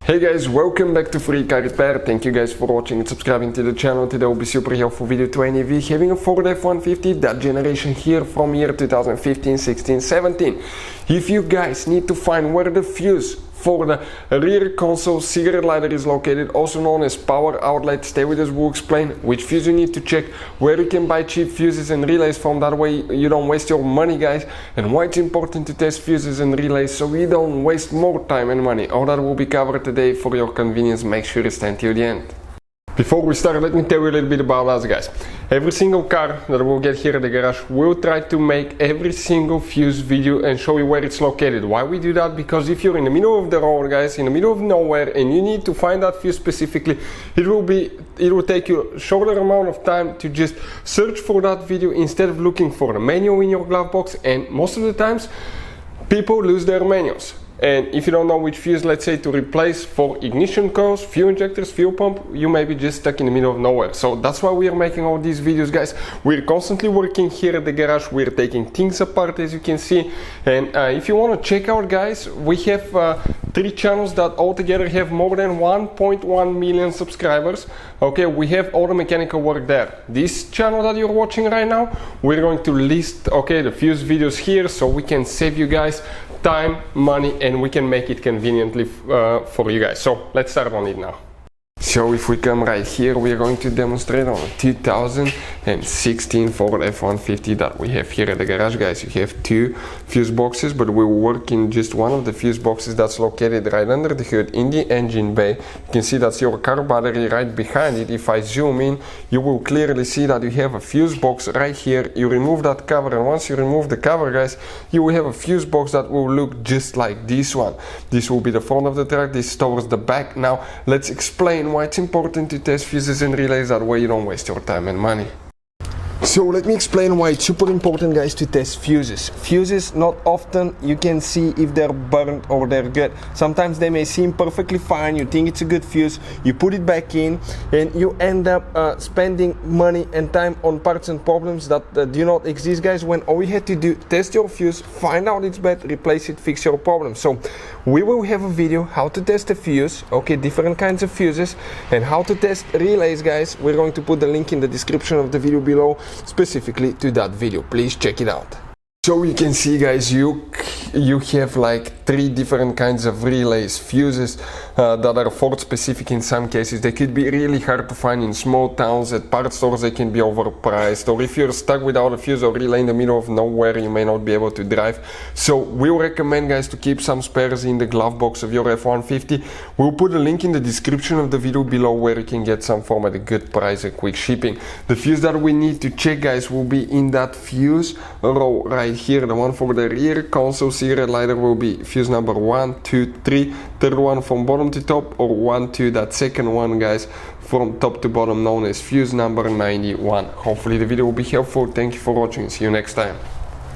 Hey guys, welcome back to Free Car Repair. Thank you guys for watching and subscribing to the channel. Today will be super helpful video to any of you having a Ford F-150, that generation here from year 2015, 16, 17. If you guys need to find where the fuse for the rear console cigarette lighter is located, also known as power outlet, stay with us, we'll explain which fuse you need to check, where you can buy cheap fuses and relays from, that way you don't waste your money guys, and why it's important to test fuses and relays so you don't waste more time and money. All that will be covered today for your convenience. Make sure you stay till the end. Before we start, let me tell you a little bit about us guys. Every single car that we'll get here at the garage, we'll try to make every single fuse video and show you where it's located. Why we do that? Because if you're in the middle of the road guys, in the middle of nowhere, and you need to find that fuse specifically, it will take you a shorter amount of time to just search for that video instead of looking for the manual in your glove box, and most of the times people lose their manuals. And if you don't know which fuse, let's say, to replace for ignition coils, fuel injectors, fuel pump, you may be just stuck in the middle of nowhere. So that's why we are making all these videos guys. We're constantly working here at the garage, we're taking things apart as you can see. And if you want to check out guys, we have 3 channels that altogether have more than 1.1 million subscribers. Okay, we have all the mechanical work there. This channel that you're watching right now, we're going to list the fuse videos here so we can save you guys time, money, and we can make it conveniently for you guys. So let's start on it now. So if we come right here, we are going to demonstrate on a 2016 Ford F-150 that we have here at the garage guys. You have 2 fuse boxes, but we will work in just one of the fuse boxes that's located right under the hood in the engine bay. You can see that's your car battery right behind it. If I zoom in, you will clearly see that you have a fuse box right here. You remove that cover, and once you remove the cover guys, you will have a fuse box that will look just like this one. This will be the front of the truck, this is towards the back. Now let's explain why it's important to test fuses and relays, that way you don't waste your time and money. So let me explain why it's super important guys to test fuses. Fuses, not often you can see if they're burnt or they're good. Sometimes they may seem perfectly fine, you think it's a good fuse, you put it back in, and you end up spending money and time on parts and problems that do not exist guys, when all you had to do, test your fuse, find out it's bad, replace it, fix your problem. So we will have a video how to test a fuse, different kinds of fuses, and how to test relays guys. We're going to put the link in the description of the video below specifically to that video. Please check it out. So you can see guys, you have like 3 different kinds of relays, fuses that are Ford specific in some cases. They could be really hard to find in small towns, at parts stores they can be overpriced, or if you're stuck without a fuse or relay in the middle of nowhere, you may not be able to drive. So we'll recommend guys to keep some spares in the glove box of your F-150. We'll put a link in the description of the video below where you can get some from at a good price and quick shipping. The fuse that we need to check guys will be in that fuse row right here. The one for the rear console cigarette lighter will be fuse number 1, 2, 3, third one from bottom to top, or 1, 2, that second one guys from top to bottom, known as fuse number 91. Hopefully the video will be helpful. Thank you for watching, see you next time.